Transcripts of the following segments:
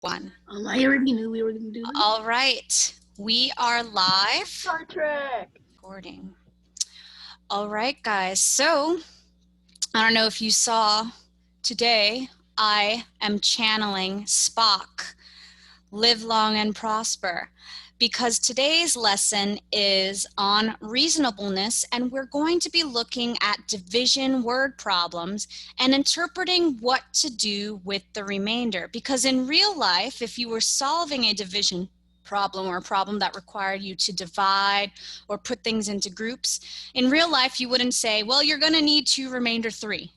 One. I already knew we were going to do this. All right. We are live. Star Trek. Recording. All right, guys. So, I don't know if you saw today, I am channeling Spock. Live long and prosper. Because today's lesson is on reasonableness, and we're going to be looking at division word problems and interpreting what to do with the remainder. Because in real life, if you were solving a division problem or a problem that required you to divide or put things into groups, in real life you wouldn't say, well, you're going to need to remainder 3,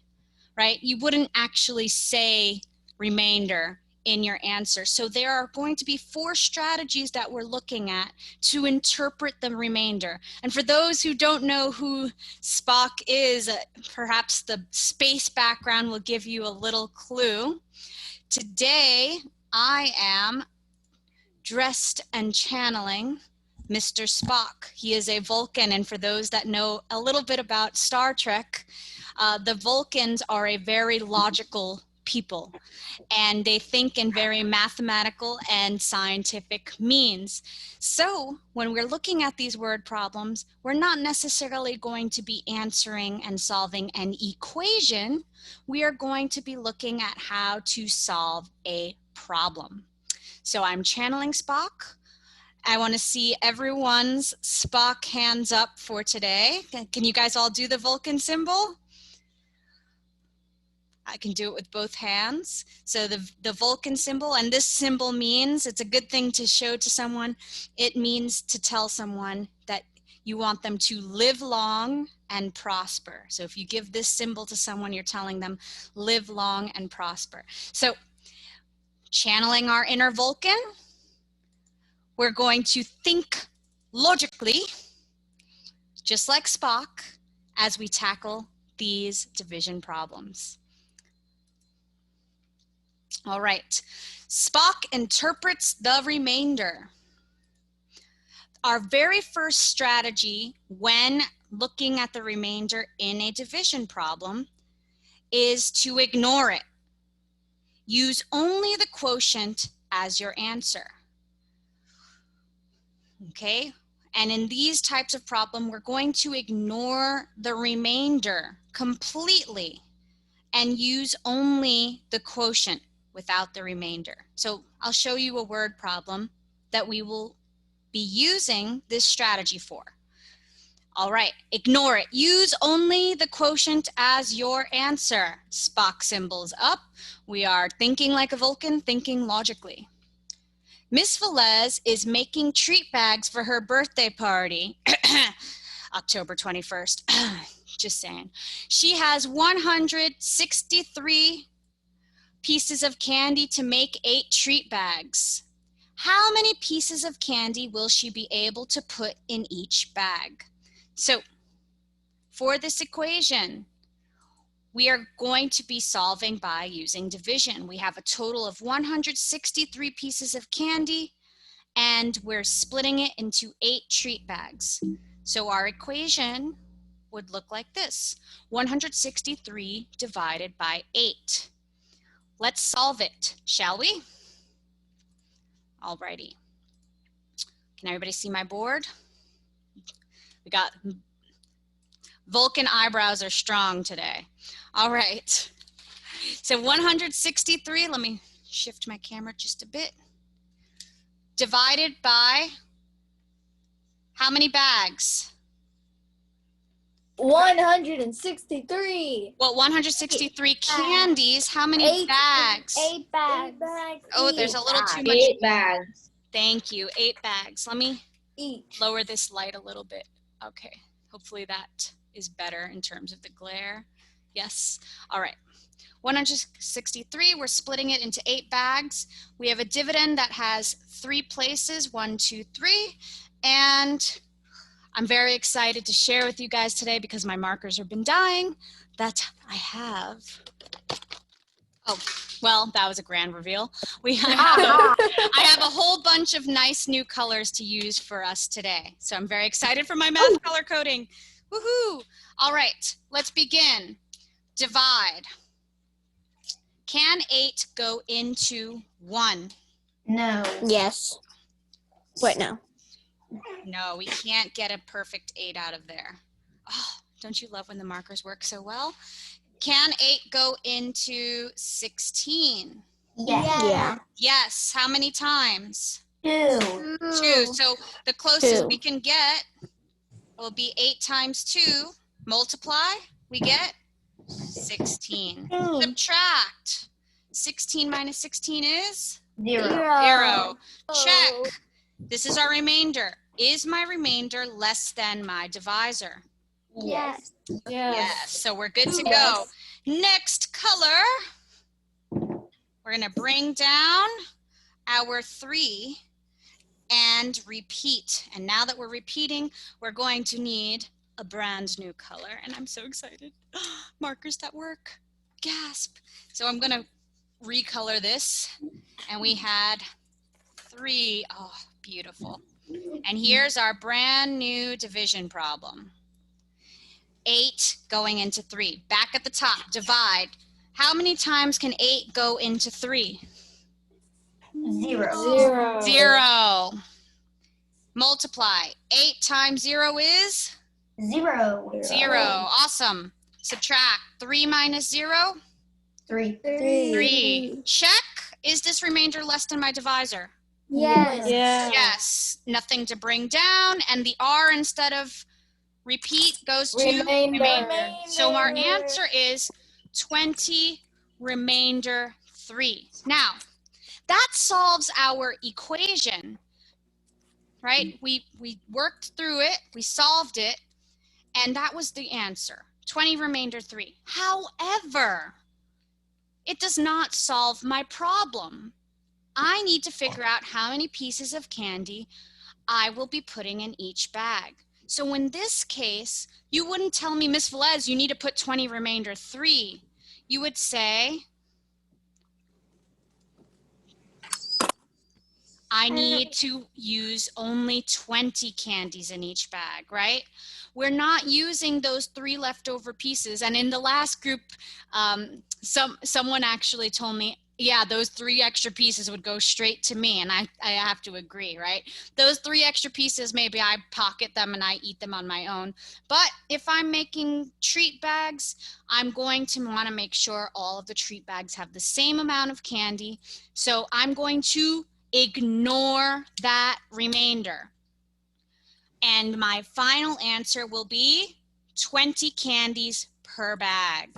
right? You wouldn't actually say remainder in your answer. So there are going to be 4 strategies that we're looking at to interpret the remainder. And for those who don't know who Spock is, perhaps the space background will give you a little clue. Today, I am dressed and channeling Mr. Spock. He is a Vulcan, and for those that know a little bit about Star Trek, the Vulcans are a very logical people, and they think in very mathematical and scientific means. So when we're looking at these word problems, we're not necessarily going to be answering and solving an equation. We are going to be looking at how to solve a problem. So I'm channeling Spock. I want to see everyone's Spock hands up for today. Can you guys all do the Vulcan symbol? I can do it with both hands. So the Vulcan symbol, and this symbol means, it's a good thing to show to someone, it means to tell someone that you want them to live long and prosper. So if you give this symbol to someone, you're telling them live long and prosper. So channeling our inner Vulcan, we're going to think logically, just like Spock, as we tackle these division problems. All right, Spock interprets the remainder. Our very first strategy when looking at the remainder in a division problem is to ignore it. Use only the quotient as your answer. Okay, and in these types of problem, we're going to ignore the remainder completely and use only the quotient without the remainder. So I'll show you a word problem that we will be using this strategy for. All right, ignore it. Use only the quotient as your answer. Spock symbols up. We are thinking like a Vulcan, thinking logically. Miss Velez is making treat bags for her birthday party, October 21st. Just saying. She has 163 pieces of candy to make 8 treat bags. How many pieces of candy will she be able to put in each bag? So for this equation, we are going to be solving by using division. We have a total of 163 pieces of candy, and we're splitting it into 8 treat bags. So our equation would look like this: 163 divided by 8. Let's solve it, shall we? Alrighty. Can everybody see my board? We got Vulcan eyebrows are strong today. All right. So 163, let me shift my camera just a bit, divided by how many bags? 163. Well, 163 candies. How many bags? 8 bags. Oh, there's a little too much. 8 bags. Thank you. 8 bags. Let me Each. lower this light a little bit. Okay. Hopefully that is better in terms of the glare. Yes. All right. 163, we're splitting it into 8 bags. We have a dividend that has 3 places, 1, 2, 3. And I'm very excited to share with you guys today, because my markers have been dying, that I have, oh, well, that was a grand reveal. I have a whole bunch of nice new colors to use for us today. So I'm very excited for my math color coding. Woohoo! All right, let's begin. Divide. Can 8 go into 1? No. Yes. Wait, no. No, we can't get a perfect 8 out of there. Oh, don't you love when the markers work so well? Can 8 go into 16? Yeah. Yes. How many times? 2. 2. So the closest 2. we can get will be 8 times 2. Multiply, we get 16. Subtract. 16 minus 16 is? 0. 0. Check. This is our remainder. Is my remainder less than my divisor? Yes. Yes. So we're good to go. Next color. We're going to bring down our 3 and repeat. And now that we're repeating, we're going to need a brand new color. And I'm so excited. Markers that work. Gasp. So I'm going to recolor this. And we had 3. Oh, beautiful. And here's our brand new division problem. 8 going into 3. Back at the top, divide. How many times can 8 go into 3? 0. 0. Multiply. 8 times 0 is? 0. 0. Awesome. Subtract. 3 minus 0? 3. 3. Check. Is this remainder less than my divisor? Yes. Yes. Nothing to bring down. And the R instead of repeat goes to remainder. So our answer is 20 remainder 3. Now, that solves our equation, right? We worked through it, we solved it, and that was the answer, 20 remainder 3. However, it does not solve my problem. I need to figure out how many pieces of candy I will be putting in each bag. So in this case, you wouldn't tell me, Miss Velez, you need to put 20 remainder 3. You would say, I need to use only 20 candies in each bag, right? We're not using those 3 leftover pieces. And in the last group, someone actually told me, yeah, those 3 extra pieces would go straight to me. And I have to agree, right? Those 3 extra pieces, maybe I pocket them and I eat them on my own. But if I'm making treat bags, I'm going to want to make sure all of the treat bags have the same amount of candy. So I'm going to ignore that remainder. And my final answer will be 20 candies per bag.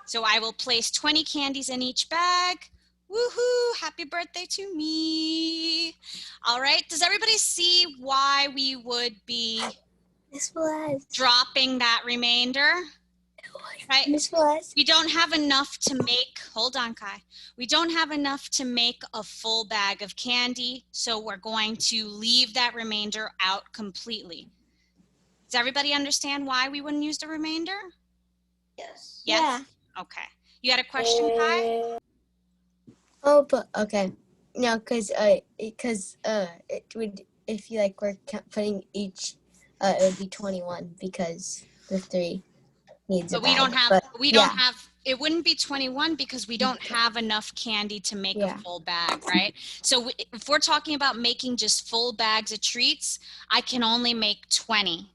So I will place 20 candies in each bag. Woohoo! Happy birthday to me. All right. Does everybody see why we would be dropping that remainder? Right? Miss Velez. We don't have enough to make, hold on, Kai. We don't have enough to make a full bag of candy, so we're going to leave that remainder out completely. Does everybody understand why we wouldn't use the remainder? Yes. Yes? Okay. You had a question, Kai? Oh, but okay. No, because it would, if you like were putting each, it would be 21 because the 3 needs a But we bag. don't have, it wouldn't be 21 because we don't have enough candy to make a full bag, right? So if we're talking about making just full bags of treats, I can only make 20.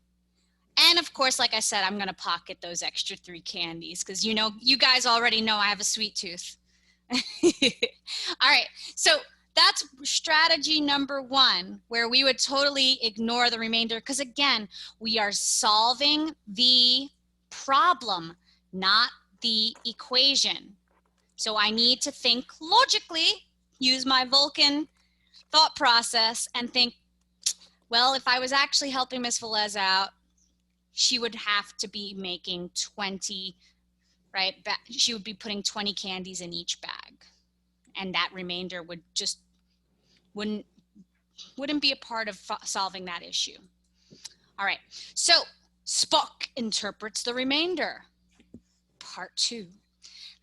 And of course, like I said, I'm going to pocket those extra 3 candies because, you know, you guys already know I have a sweet tooth. All right. So that's strategy number 1, where we would totally ignore the remainder because, again, we are solving the problem, not the equation. So I need to think logically, use my Vulcan thought process and think, well, if I was actually helping Miss Velez out, she would have to be making 20, right? She would be putting 20 candies in each bag. And that remainder would just, wouldn't be a part of solving that issue. All right, so Spock interprets the remainder. Part 2.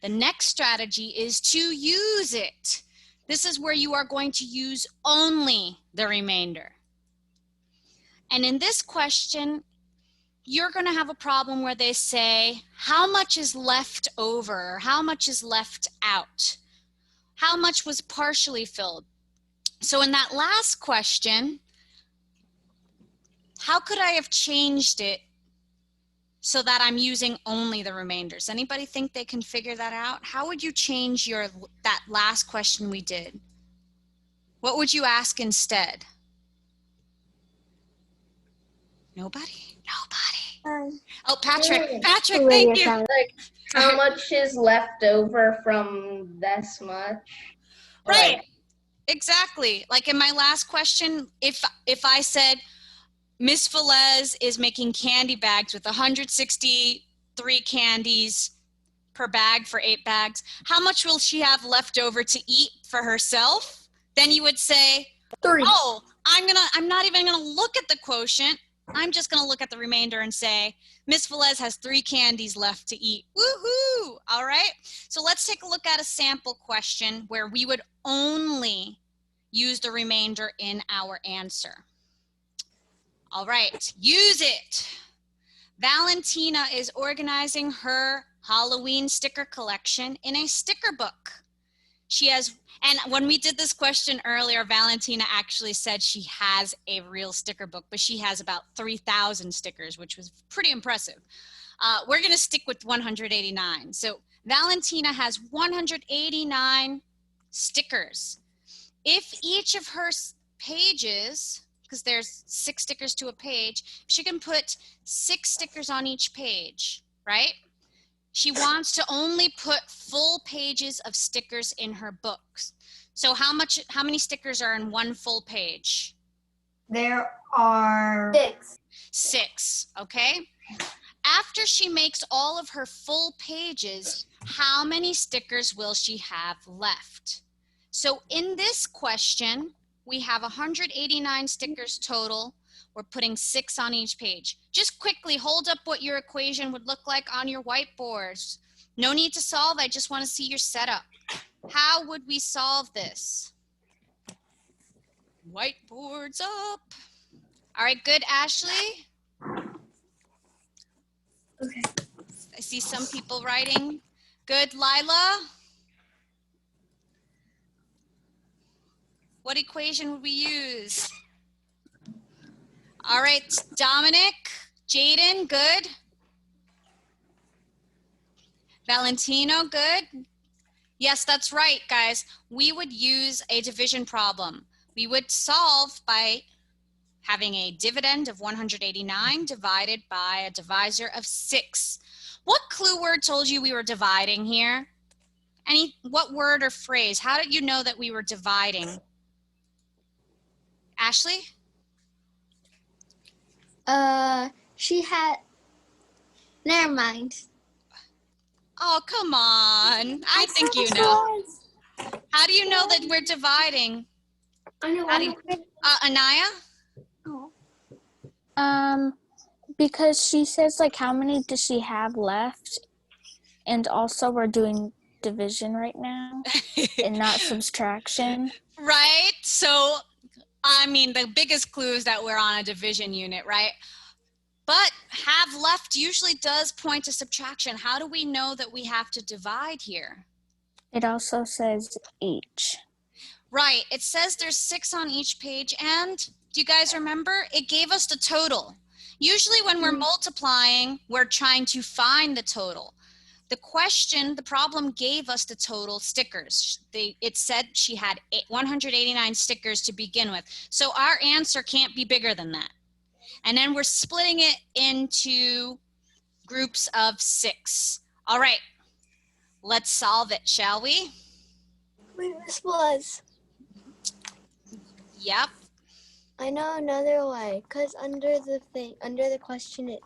The next strategy is to use it. This is where you are going to use only the remainder. And in this question, you're going to have a problem where they say, how much is left over? How much is left out? How much was partially filled? So in that last question, how could I have changed it so that I'm using only the remainders? Anybody think they can figure that out? How would you change that last question we did? What would you ask instead? Nobody? Nobody. Oh, Patrick. Patrick, thank you. Like, how much is left over from this much? Right. Like, Exactly. Like in my last question, if I said Miss Velez is making candy bags with 163 candies per bag for 8 bags, how much will she have left over to eat for herself? Then you would say, 3. oh, I'm not even gonna look at the quotient. I'm just gonna look at the remainder and say, Miss Velez has 3 candies left to eat. Woohoo! All right. So let's take a look at a sample question where we would only use the remainder in our answer. All right, use it. Valentina is organizing her Halloween sticker collection in a sticker book. She has, and when we did this question earlier, Valentina actually said she has a real sticker book, but she has about 3,000 stickers, which was pretty impressive. We're going to stick with 189. So Valentina has 189 stickers. If each of her pages, because there's 6 stickers to a page, she can put 6 stickers on each page, right? She wants to only put full pages of stickers in her books. So how many stickers are in one full page? there are 6. 6, okay? After she makes all of her full pages, how many stickers will she have left? So in this question, we have 189 stickers total. We're putting 6 on each page. Just quickly hold up what your equation would look like on your whiteboards. No need to solve, I just want to see your setup. How would we solve this? Whiteboards up. All right, good, Ashley? Okay. I see some people writing. Good, Lila? What equation would we use? All right, Dominic, Jaden, good. Valentino, good. Yes, that's right, guys. We would use a division problem. We would solve by having a dividend of 189 divided by a divisor of 6. What clue word told you we were dividing here? What word or phrase? How did you know that we were dividing? Ashley? She had. Never mind. Oh, come on. I think you know. How do you know that we're dividing? I know. Anaya? Because she says like how many does she have left, and also we're doing division right now and not subtraction. Right? So, I mean, the biggest clue is that we're on a division unit, right? But have left usually does point to subtraction. How do we know that we have to divide here? It also says each. Right, it says there's 6 on each page, and do you guys remember? It gave us the total. Usually when we're multiplying, we're trying to find the total. The question, the problem gave us the total stickers. It said she had 189 stickers to begin with. So our answer can't be bigger than that. And then we're splitting it into groups of 6. All right, let's solve it, shall we? This was. Yep. I know another way, because under the question,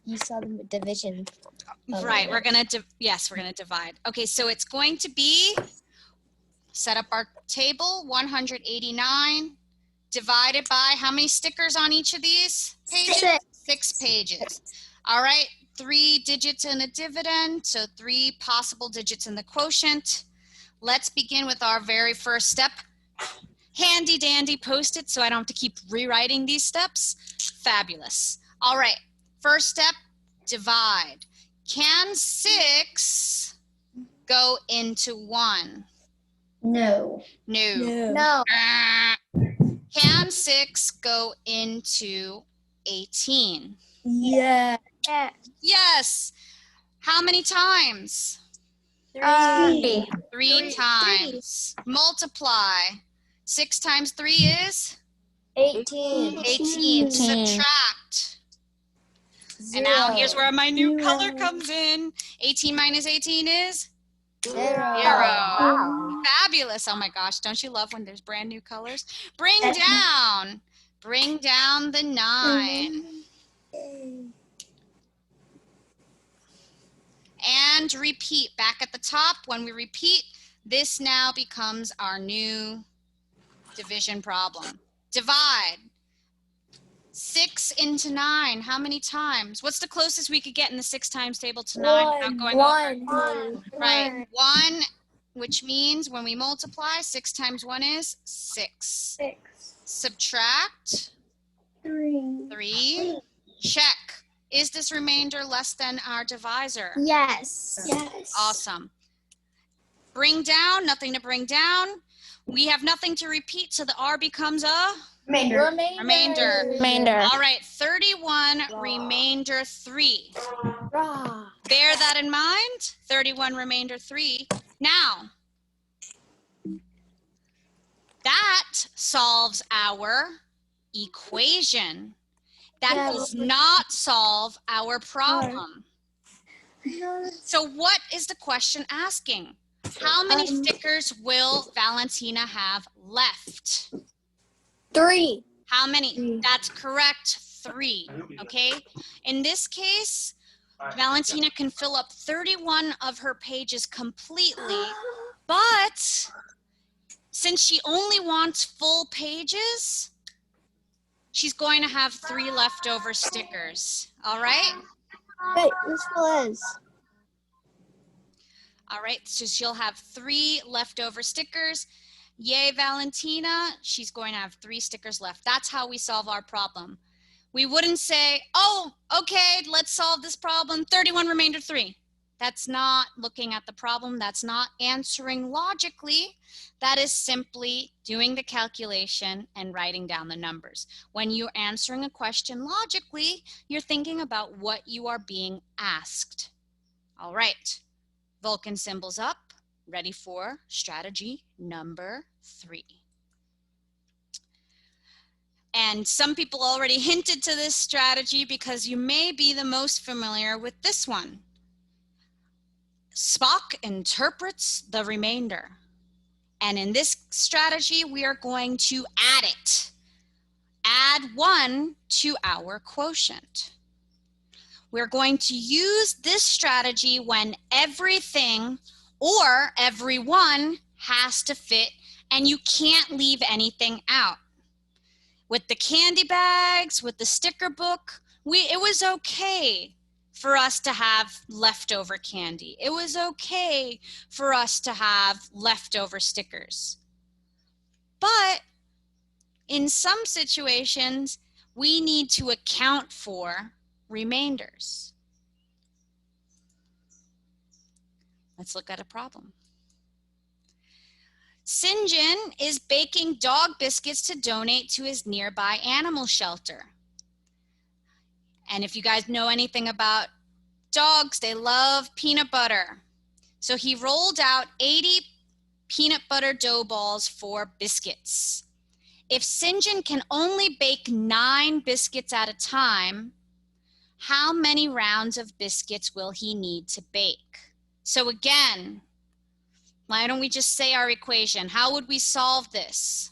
you saw the division. Right, we're gonna divide. Okay, so it's going to be, set up our table, 189 divided by how many stickers on each of these pages? 6 pages. All right, 3 digits in a dividend, so 3 possible digits in the quotient. Let's begin with our very first step. Handy dandy Post-it so I don't have to keep rewriting these steps. Fabulous. All right, first step, divide. Can 6 go into 1? No. No. No. Can 6 go into 18? Yeah. Yeah. Yes. How many times? 3. 3 times. Multiply. 6 times 3 is? 18. 18. 18. Subtract. And now here's where my new color comes in. 18 minus 18 is? 0. 0. Wow. Fabulous. Oh my gosh, don't you love when there's brand new colors? Bring down the 9. And repeat. Back at the top, when we repeat, this now becomes our new division problem. Divide. 6 into 9. How many times? What's the closest we could get in the 6 times table to 9 without going over? Right. 1, which means when we multiply, 6 times 1 is 6. 6. Subtract 3. Check. Is this remainder less than our divisor? Yes. Awesome. Bring down, nothing to bring down. We have nothing to repeat, so the R becomes a remainder. All right, 31 remainder 3. Bear that in mind. 31 remainder 3. Now, that solves our equation. That does not solve our problem. So what is the question asking? How many stickers will Valentina have left? 3. How many? That's correct, 3. Okay? In this case, Valentina can fill up 31 of her pages completely, but since she only wants full pages, she's going to have 3 leftover stickers. All right? Wait, which was? All right, so she'll have 3 leftover stickers. Yay, Valentina. She's going to have 3 stickers left. That's how we solve our problem. We wouldn't say, oh, okay, let's solve this problem. 31 remainder 3. That's not looking at the problem. That's not answering logically. That is simply doing the calculation and writing down the numbers. When you're answering a question logically, you're thinking about what you are being asked. All right, Vulcan symbols up, ready for strategy number 3. And some people already hinted to this strategy because you may be the most familiar with this one. Spock interprets the remainder. And in this strategy, we are going to add it. Add 1 to our quotient. We're going to use this strategy when everything or everyone has to fit and you can't leave anything out. With the candy bags, with the sticker book, it was okay for us to have leftover candy. It was okay for us to have leftover stickers. But in some situations, we need to account for remainders. Let's look at a problem. St. John is baking dog biscuits to donate to his nearby animal shelter. And if you guys know anything about dogs, they love peanut butter. So he rolled out 80 peanut butter dough balls for biscuits. If St. John can only bake 9 biscuits at a time, how many rounds of biscuits will he need to bake? So again, why don't we just say our equation? How would we solve this?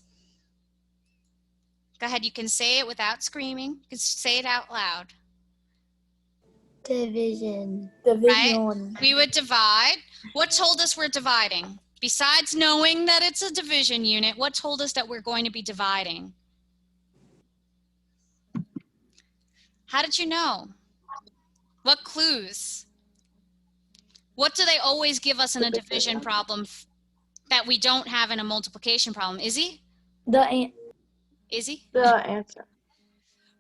Go ahead, you can say it without screaming. You can say it out loud. Division. Right? We would divide. What told us we're dividing? Besides knowing that it's a division unit, what told us that we're going to be dividing? How did you know? What clues? What do they always give us in a division problem that we don't have in a multiplication problem? Izzy? Izzy? The answer.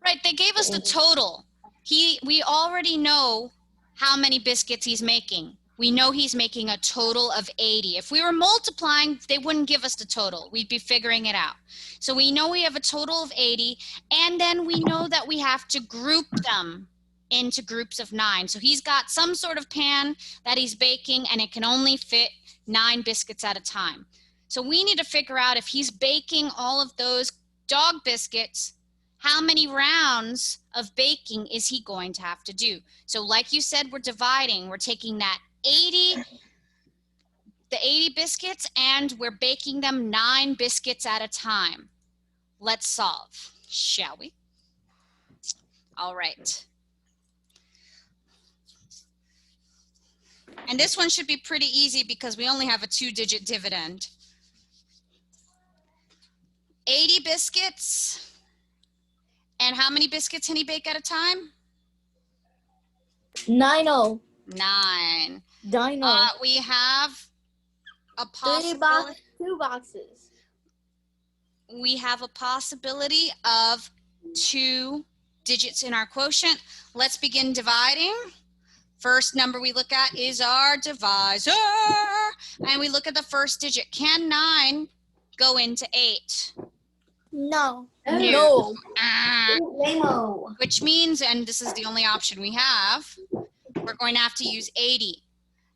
Right, they gave us the total. We already know how many biscuits he's making. We know he's making a total of 80. If we were multiplying, they wouldn't give us the total. We'd be figuring it out. So we know we have a total of 80, and then we know that we have to group them into groups of 9. So he's got some sort of pan that he's baking, and it can only fit 9 biscuits at a time. So we need to figure out if he's baking all of those dog biscuits, how many rounds of baking is he going to have to do? So like you said, we're dividing. We're taking that the 80 biscuits, and we're baking them 9 biscuits at a time. Let's solve, shall we? All right. And this one should be pretty easy because we only have a 2-digit dividend. 80 biscuits. And how many biscuits can he bake at a time? 9. 9. Dino. We have a 2 boxes. We have a possibility of 2 digits in our quotient. Let's begin dividing. First number we look at is our divisor. And we look at the first digit. Can 9 go into 8? No. No. Which means, and this is the only option we have, we're going to have to use 80.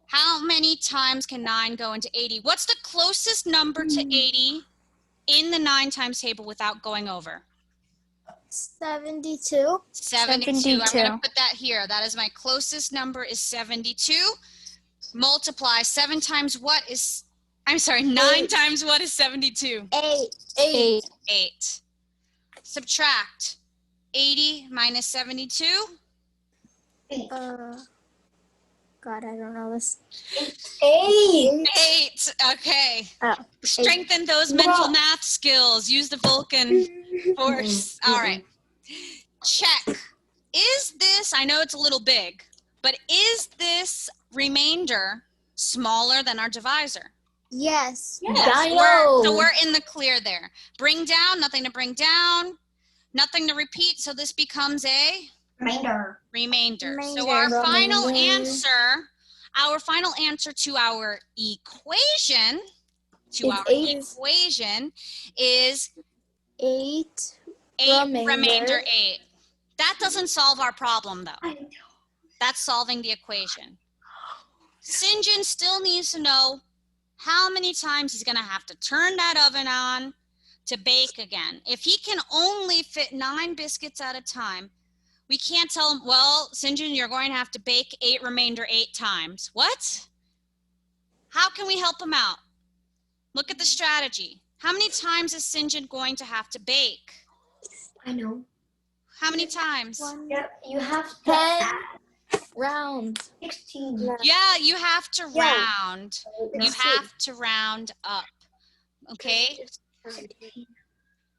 How many times can 9 go into 80? What's the closest number to 80 in the 9 times table without going over? 72. 72. I'm going to put that here. That is my closest number is 72. Multiply 7 times what is, I'm sorry, 9 times what is 72? 8. 8. Subtract 80 minus 72. God, I don't know this. 8. Okay. Oh, Strengthen those mental math skills. Use the Vulcan force. All right. Check. Is this, I know it's a little big, but is this remainder smaller than our divisor? Yes. Yes. So we're in the clear there. Bring down, nothing to bring down, nothing to repeat. So this becomes a remainder. So our final answer to our equation, is 8. 8 remainder 8. That doesn't solve our problem though. That's solving the equation. St. John still needs to know how many times he's going to have to turn that oven on to bake again. If he can only fit 9 biscuits at a time, we can't tell him, well, St. John, you're going to have to bake 8 remainder 8 times. What? How can we help him out? Look at the strategy. How many times is St. John going to have to bake? I know. How many times? Yep, you have 10 rounds. 16. Yeah, you have to Yeah. round. You have to round up. Okay?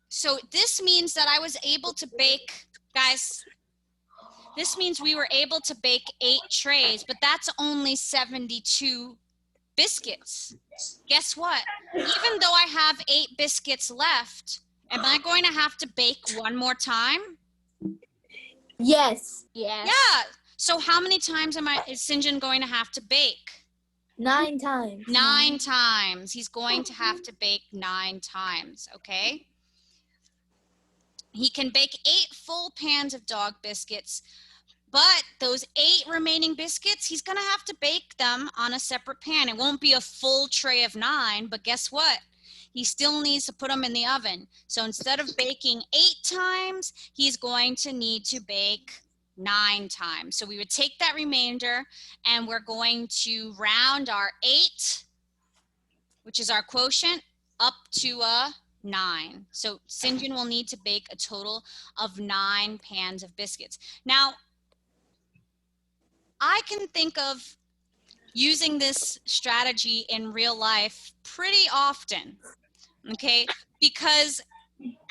So this means that I was able to bake, guys, this means we were able to bake 8 trays, but that's only 72 biscuits. Guess what? Even though I have 8 biscuits left, am I going to have to bake one more time? Yes. Yeah. So how many times is St. John going to have to bake? 9 times. 9 times. He's going to have to bake 9 times, okay? He can bake 8 full pans of dog biscuits, but those 8 remaining biscuits, he's going to have to bake them on a separate pan. It won't be a full tray of 9, but guess what? He still needs to put them in the oven. So instead of baking 8 times, he's going to need to bake 9 times. So we would take that remainder and we're going to round our 8, which is our quotient, up to a 9. So St. John will need to bake a total of 9 pans of biscuits. Now, I can think of using this strategy in real life pretty often, okay? Because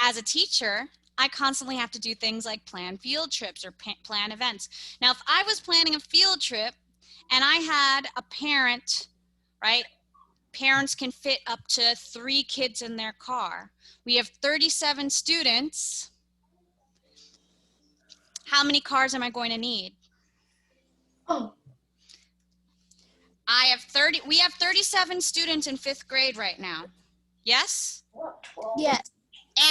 as a teacher, I constantly have to do things like plan field trips or plan events. Now, if I was planning a field trip and I had a parent, right? Parents can fit up to 3 kids in their car. We have 37 students. How many cars am I going to need? Oh. We have 37 students in 5th grade right now. Yes? Yes.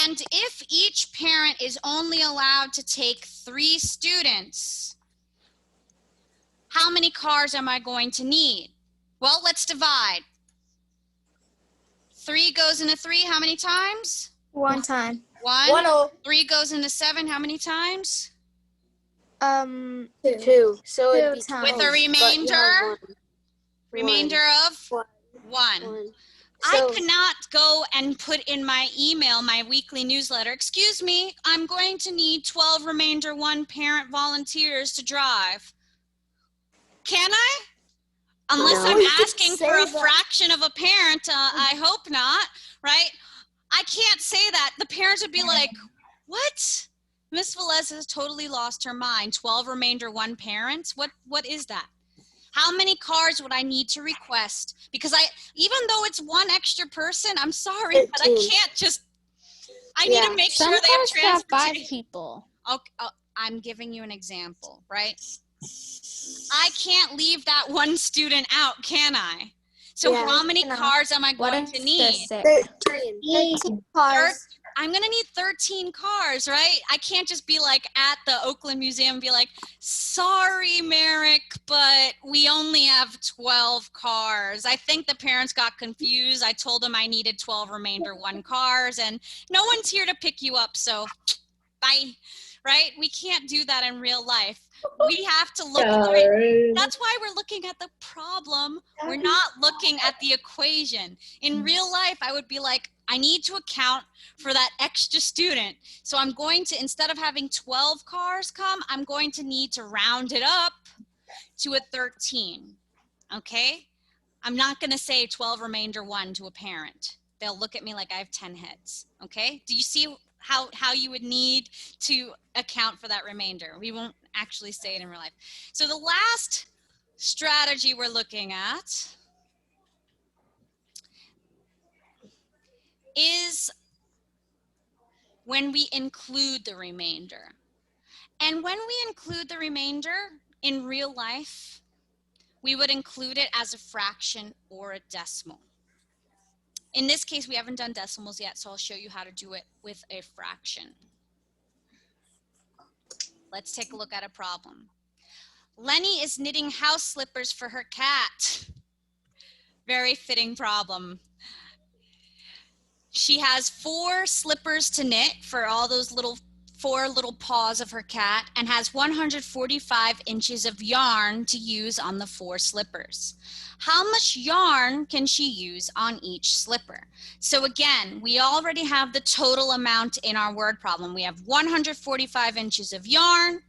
And if each parent is only allowed to take 3 students, how many cars am I going to need? Well, let's divide. 3 goes into 3 how many times? One time. 1. 3 goes into 7 how many times? 2. So it'd be With a remainder? Remainder of? 1. I cannot go and put in my email, my weekly newsletter, excuse me, I'm going to need 12 remainder 1 parent volunteers to drive. Can I? Unless I'm asking for a fraction of a parent, I hope not, right? I can't say that. The parents would be like, what? Miss Velez has totally lost her mind. 12 remainder 1 parents? What is that? How many cars would I need to request? Because even though it's 1 extra person, I'm sorry, 13. But I can't just, I need to make Some sure they have cars have 5 transportation. people. Okay, I'm giving you an example, right? I can't leave that 1 student out, can I? So how many cars am I going to need? 13 cars. I'm going to need 13 cars, right? I can't just be like at the Oakland Museum and be like, sorry, Merrick, but we only have 12 cars. I think the parents got confused. I told them I needed 12 remainder 1 cars and no one's here to pick you up. So bye, right? We can't do that in real life. We have to look at that's why we're looking at the problem. We're not looking at the equation. In real life, I would be like, I need to account for that extra student. So I'm going to, instead of having 12 cars come, I'm going to need to round it up to a 13, okay? I'm not gonna say 12 remainder 1 to a parent. They'll look at me like I have 10 heads, okay? Do you see how you would need to account for that remainder? We won't actually say it in real life. So the last strategy we're looking at is when we include the remainder. And when we include the remainder in real life, we would include it as a fraction or a decimal. In this case, we haven't done decimals yet, so I'll show you how to do it with a fraction. Let's take a look at a problem. Lenny is knitting house slippers for her cat. Very fitting problem. She has 4 slippers to knit for all those 4 little paws of her cat and has 145 inches of yarn to use on the 4 slippers. How much yarn can she use on each slipper? So again, we already have the total amount in our word problem. We have 145 inches of yarn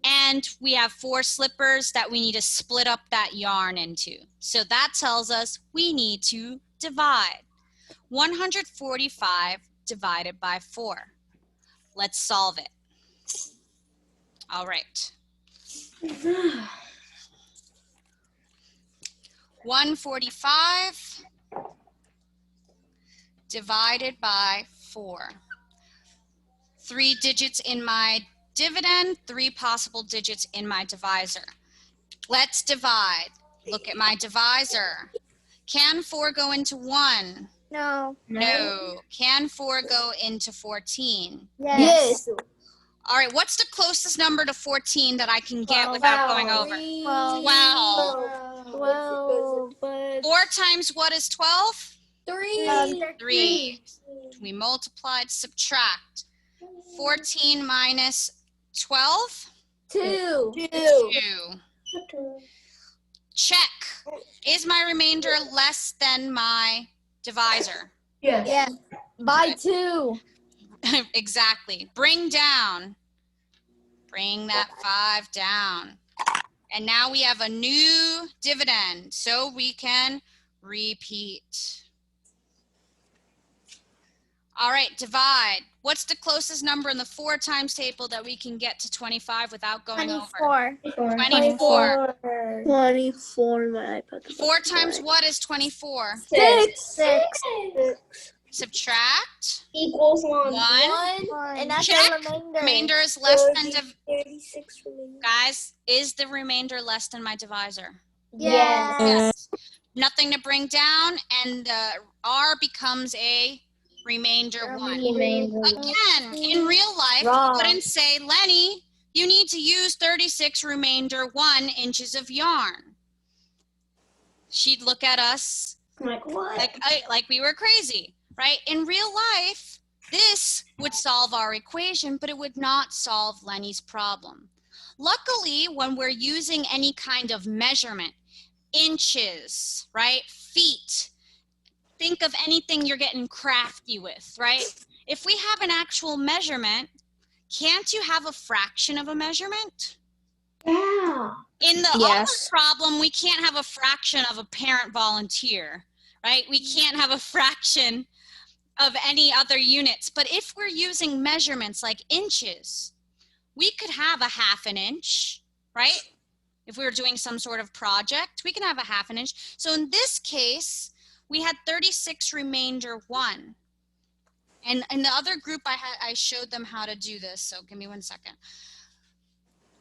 and we have 4 slippers that we need to split up that yarn into. So that tells us we need to divide. 145 divided by 4. Let's solve it. All right. 145 divided by 4. 3 digits in my dividend, 3 possible digits in my divisor. Let's divide. Look at my divisor. Can 4 go into 1? No. No. Can 4 go into 14? Yes. All right, what's the closest number to 14 that I can get without going over? 12. 4 times what is 12? 3. We multiplied, subtract. 14 minus 12? 2. Check. Is my remainder less than my divisor? Yes. By 2. Exactly. Bring down. Bring that 5 down. And now we have a new dividend, so we can repeat. All right, divide. What's the closest number in the 4 times table that we can get to 25 without going over? 24. 24, my iPad. 4 times what is 24? 6. Subtract. Equals 1. 1. And that's Check. the remainder. Remainder is less than 36 remainder. guys, is the remainder less than my divisor? Yes. Yes. Nothing to bring down, and R becomes a remainder 1. Remainder. Again, in real life, Wrong. we wouldn't say, Lenny, you need to use 36 remainder 1 inches of yarn. She'd look at us Like what? like we were crazy, right? In real life, this would solve our equation, but it would not solve Lenny's problem. Luckily, when we're using any kind of measurement, inches, right? Feet, think of anything you're getting crafty with, right? If we have an actual measurement, can't you have a fraction of a measurement? Yeah. In the Yes. other problem, we can't have a fraction of a parent volunteer, right? We can't have a fraction of any other units. But if we're using measurements like inches, we could have a 1/2 inch, right? If we were doing some sort of project, we can have a 1/2 inch. So in this case, we had 36 remainder 1. And in the other group, I showed them how to do this. So give me 1 second.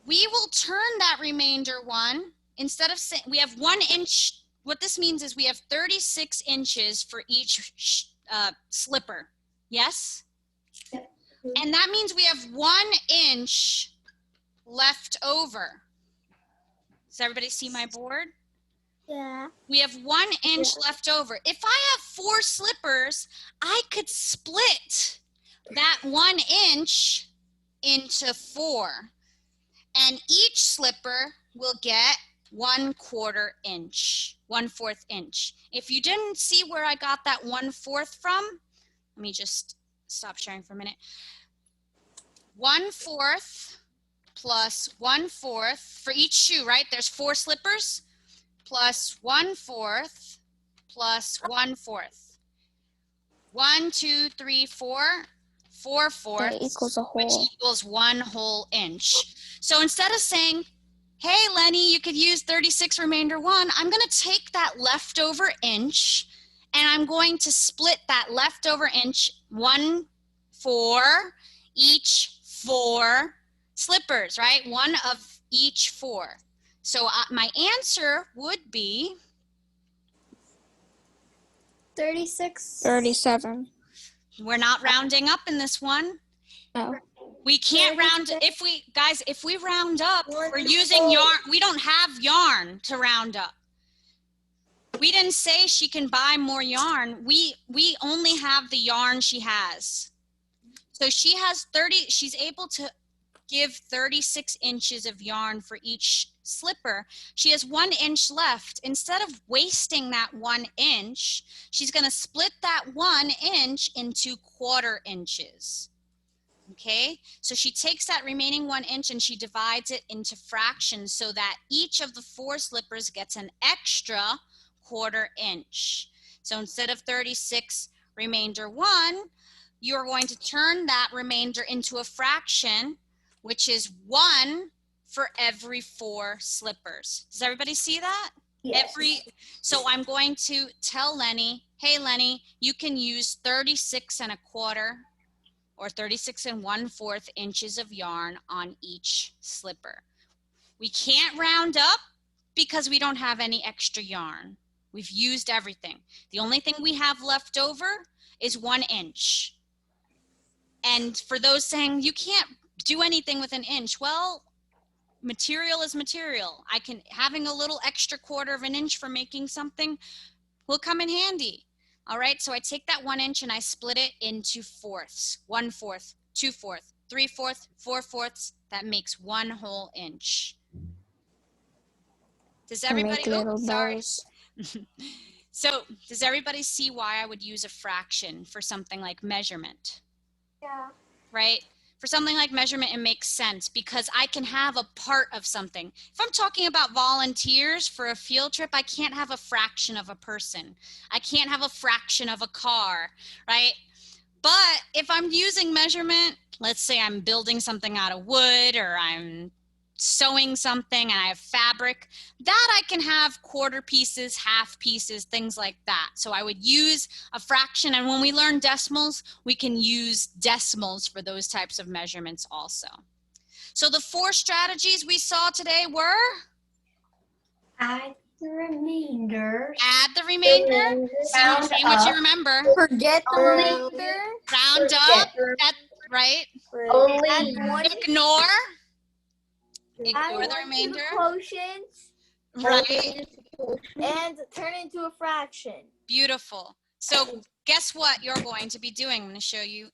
We will turn that remainder 1. Instead of saying we have 1 inch, what this means is we have 36 inches for each slipper. Yes? Yep. And that means we have 1 inch left over. Does everybody see my board? Yeah. We have 1 inch left over. If I have 4 slippers, I could split that 1 inch into 4. And each slipper will get 1/4 inch, 1/4 inch. If you didn't see where I got that 1/4 from, let me just stop sharing for a minute. 1/4 plus 1/4 for each shoe, right? There's 4 slippers, plus 1/4 plus 1/4. 1, 2, 3, 4. 4/4 That equals a which whole. equals 1 whole inch. So instead of saying, hey, Lenny, you could use 36 remainder 1, I'm going to take that leftover inch and I'm going to split that leftover inch 1 for each 4 slippers, right? 1 of each 4. So my answer would be 36. 37. we're not rounding up in this one. Oh. We can't round, if we round up, we're using yarn. We don't have yarn to round up. We didn't say she can buy more yarn. We only have the yarn she has. So she has she's able to give 36 inches of yarn for each slipper. She has 1 inch left. Instead of wasting that 1 inch, she's going to split that 1 inch into 1/4 inches. Okay, so she takes that remaining 1 inch and she divides it into fractions so that each of the 4 slippers gets an extra 1/4 inch. So instead of 36 remainder 1, you're going to turn that remainder into a fraction, which is 1 for every 4 slippers. Does everybody see that? Yes. So I'm going to tell Lenny, hey Lenny, you can use 36 1/4 or 36 1/4 inches of yarn on each slipper. We can't round up because we don't have any extra yarn. We've used everything. The only thing we have left over is 1 inch. And for those saying you can't do anything with an inch, well, material is material. Having a little extra 1/4 of an inch for making something will come in handy. All right, so I take that 1 inch and I split it into fourths. 1/4, 2/4, 3/4, 4/4. That makes 1 whole inch. Does everybody? Make little sorry. bows. So does everybody see why I would use a fraction for something like measurement? Yeah. Right? For something like measurement, it makes sense because I can have a part of something. If I'm talking about volunteers for a field trip, I can't have a fraction of a person. I can't have a fraction of a car, right? But if I'm using measurement, let's say I'm building something out of wood or I'm sewing something and I have fabric, that I can have 1/4 pieces, 1/2 pieces, things like that. So I would use a fraction, and when we learn decimals, we can use decimals for those types of measurements also. So the 4 strategies we saw today were? the remainder. Add the remainder. Round See what you up. remember. Forget the Only- remainder. Round Forget up. That's right. Only Add one. Ignore. Add Ignore the one to remainder. quotient Right. and turn into a fraction. Beautiful. So guess what you're going to be doing? I'm going to show you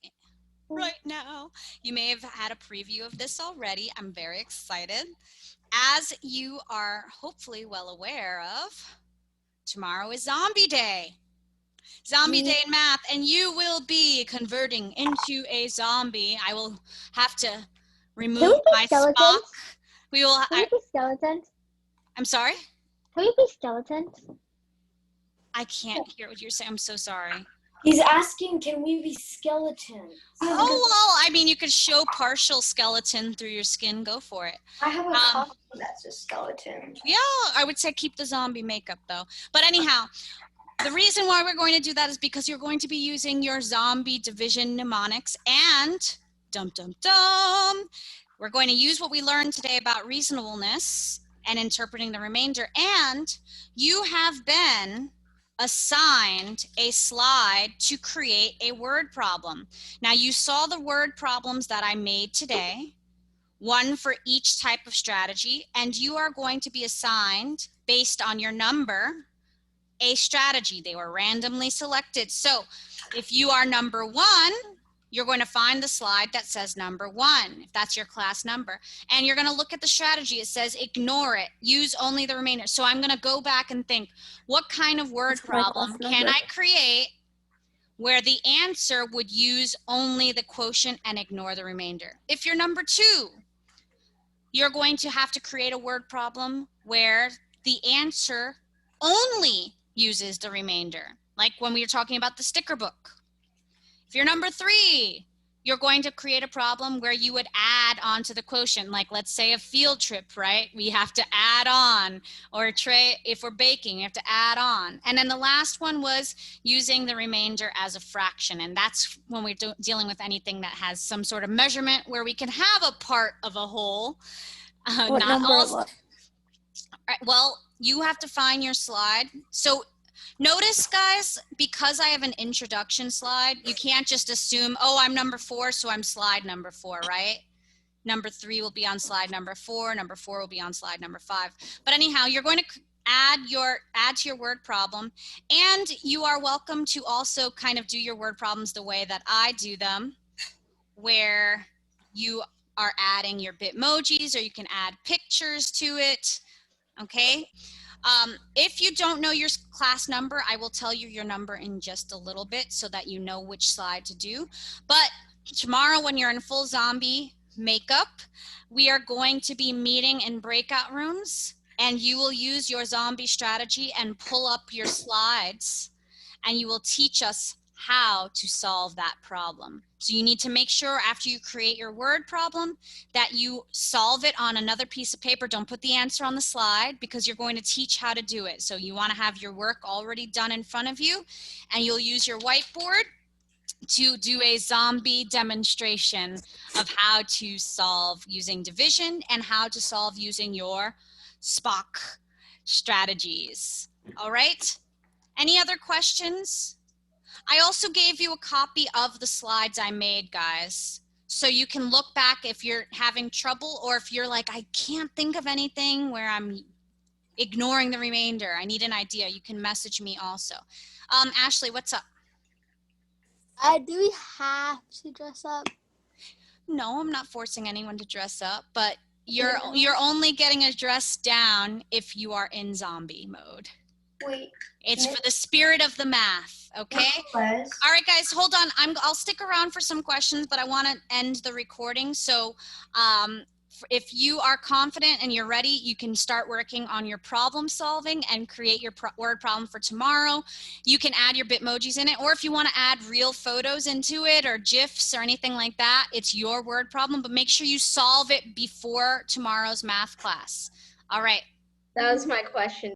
right now. You may have had a preview of this already. I'm very excited. As you are hopefully well aware of, tomorrow is Zombie Day. Zombie Day in math, and you will be converting into a zombie. I will have to remove my Spock. We will. Can we be skeletons? I'm sorry. Can we be skeletons? I can't hear what you're saying. I'm so sorry. He's asking, can we be skeletons? Oh, well, I mean, you could show partial skeleton through your skin. Go for it. I have a costume that's a skeleton. Yeah, I would say keep the zombie makeup, though. But anyhow, the reason why we're going to do that is because you're going to be using your zombie division mnemonics and we're going to use what we learned today about reasonableness and interpreting the remainder. And you have been assigned a slide to create a word problem. Now you saw the word problems that I made today, one for each type of strategy, and you are going to be assigned based on your number a strategy. They were randomly selected. So if you are number 1, you're going to find the slide that says number 1, if that's your class number. And you're going to look at the strategy. It says ignore it, use only the remainder. So I'm going to go back and think, what kind of word problem can I create where the answer would use only the quotient and ignore the remainder? If you're number 2, you're going to have to create a word problem where the answer only uses the remainder, like when we were talking about the sticker book. If you're number 3, you're going to create a problem where you would add on to the quotient, like let's say a field trip, right? We have to add on, or a tray, if we're baking, you have to add on. And then the last one was using the remainder as a fraction. And that's when we're dealing with anything that has some sort of measurement where we can have a part of a whole. What not number? all. Right, well, you have to find your slide. So notice, guys, because I have an introduction slide, you can't just assume, oh, I'm number 4, so I'm slide number 4, right? Number 3 will be on slide number 4. Number 4 will be on slide number 5. But anyhow, you're going to add to your word problem, and you are welcome to also kind of do your word problems the way that I do them, where you are adding your Bitmojis, or you can add pictures to it. Okay. If you don't know your class number, I will tell you your number in just a little bit so that you know which slide to do. But tomorrow, when you're in full zombie makeup, we are going to be meeting in breakout rooms, and you will use your zombie strategy and pull up your slides, and you will teach us how to solve that problem. So you need to make sure after you create your word problem that you solve it on another piece of paper. Don't put the answer on the slide, because you're going to teach how to do it. So you want to have your work already done in front of you, and you'll use your whiteboard to do a zombie demonstration of how to solve using division and how to solve using your Spock strategies. All right. Any other questions? I also gave you a copy of the slides I made, guys, so you can look back if you're having trouble, or if you're like, I can't think of anything where I'm ignoring the remainder, I need an idea, you can message me also. Ashley, what's up? Do we have to dress up? No, I'm not forcing anyone to dress up, but you're only getting a dress down if you are in zombie mode. Wait. It's for the spirit of the math, okay? All right, guys, hold on. I'll stick around for some questions, but I want to end the recording. So if you are confident and you're ready, you can start working on your problem solving and create your word problem for tomorrow. You can add your Bitmojis in it, or if you want to add real photos into it or GIFs or anything like that, it's your word problem, but make sure you solve it before tomorrow's math class. All right. That was my question.